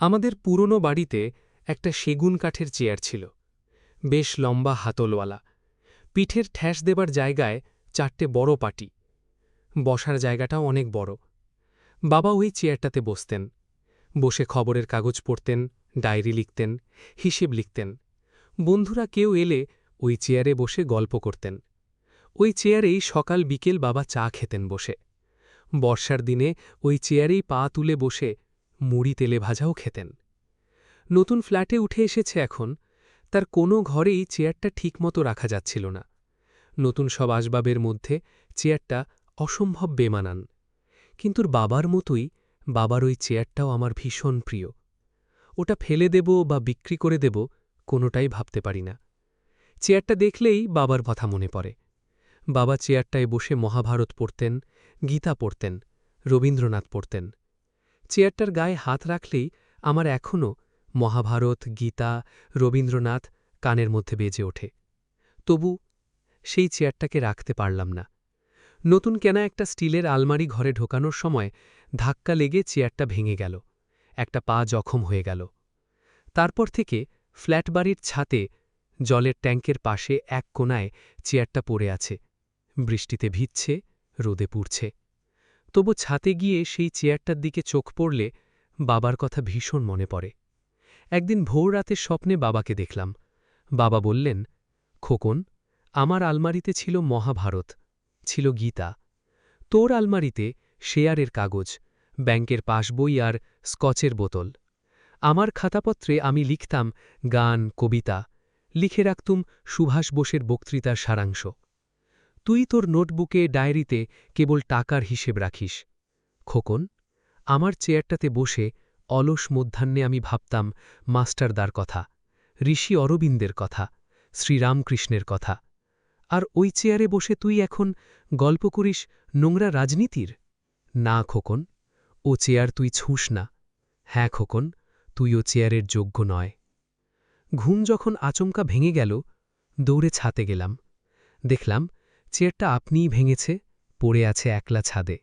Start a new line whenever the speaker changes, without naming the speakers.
আমাদের পুরনো বাড়িতে একটা সেগুন কাঠের চেয়ার ছিল, বেশ লম্বা হাতলওয়ালা। পিঠের ঠ্যাস দেবার জায়গায় 4টে বড় পাটি, বসার জায়গাটাও অনেক বড়। বাবা ওই চেয়ারটাতে বসতেন, বসে খবরের কাগজ পড়তেন, ডায়েরি লিখতেন, হিসেব লিখতেন। বন্ধুরা কেউ এলে ওই চেয়ারে বসে গল্প করতেন। ওই চেয়ারেই সকাল বিকেল বাবা চা খেতেন বসে। বর্ষার দিনে ওই চেয়ারেই পা তুলে বসে মুড়ি তেলে ভাজাও খেতেন। নতুন ফ্ল্যাটে উঠে এসেছে এখন, তার কোনো ঘরেই চেয়ারটা ঠিকমতো রাখা যাচ্ছিল না। নতুন সব আসবাবের মধ্যে চেয়ারটা অসম্ভব বেমানান, কিন্তু বাবার মতোই বাবার ওই চেয়ারটাও আমার ভীষণ প্রিয়। ওটা ফেলে দেব বা বিক্রি করে দেব কোনোটাই ভাবতে পারি না। চেয়ারটা দেখলেই বাবার কথা মনে পড়ে। বাবা চেয়ারটায় বসে মহাভারত পড়তেন, গীতা পড়তেন, রবীন্দ্রনাথ পড়তেন। চেয়ারটার গায়ে হাত রাখলেই আমার এখনও মহাভারত, গীতা, রবীন্দ্রনাথ কানের মধ্যে বেজে ওঠে। তবু সেই চেয়ারটাকে রাখতে পারলাম না। নতুন কেনা একটা স্টিলের আলমারি ঘরে ঢোকানোর সময় ধাক্কা লেগে চেয়ারটা ভেঙে গেল, একটা পা জখম হয়ে গেল। তারপর থেকে ফ্ল্যাট বাড়ির ছাতে জলের ট্যাঙ্কের পাশে এক কোণায় চেয়ারটা পড়ে আছে, বৃষ্টিতে ভিজছে, রোদে পুড়ছে। তবু ছাতে গিয়ে সেই চেয়ারটার দিকে চোখ পড়লে বাবার কথা ভীষণ মনে পড়ে। একদিন ভোর রাতের স্বপ্নে বাবাকে দেখলাম। বাবা বললেন, খোকন, আমার আলমারিতে ছিল মহাভারত, ছিল গীতা। তোর আলমারিতে শেয়ারের কাগজ, ব্যাংকের পাসবই আর স্কচের বোতল। আমার খাতাপত্রে আমি লিখতাম গান, কবিতা, লিখে রাখতুম সুভাষ বোসের বক্তৃতার সারাংশ। তুই তোর নোটবুকে, ডায়েরিতে কেবল টাকার হিসেব রাখিস। খোকন, আমার চেয়ারটাতে বসে অলস মধ্যাহ্নে আমি ভাবতাম মাস্টারদার কথা, ঋষি অরবিন্দের কথা, শ্রীরামকৃষ্ণের কথা। আর ওই চেয়ারে বসে তুই এখন গল্প করিস নোংরা রাজনীতির? না খোকন, ও চেয়ার তুই ছুঁস না। হ্যাঁ খোকন, তুই ও চেয়ারের যোগ্য নয়। ঘুম যখন আচমকা ভেঙে গেল, দৌড়ে ছাতে গেলাম। দেখলাম চেয়ারটা আপনিই ভেঙেছে, পড়ে আছে একলা ছাদে।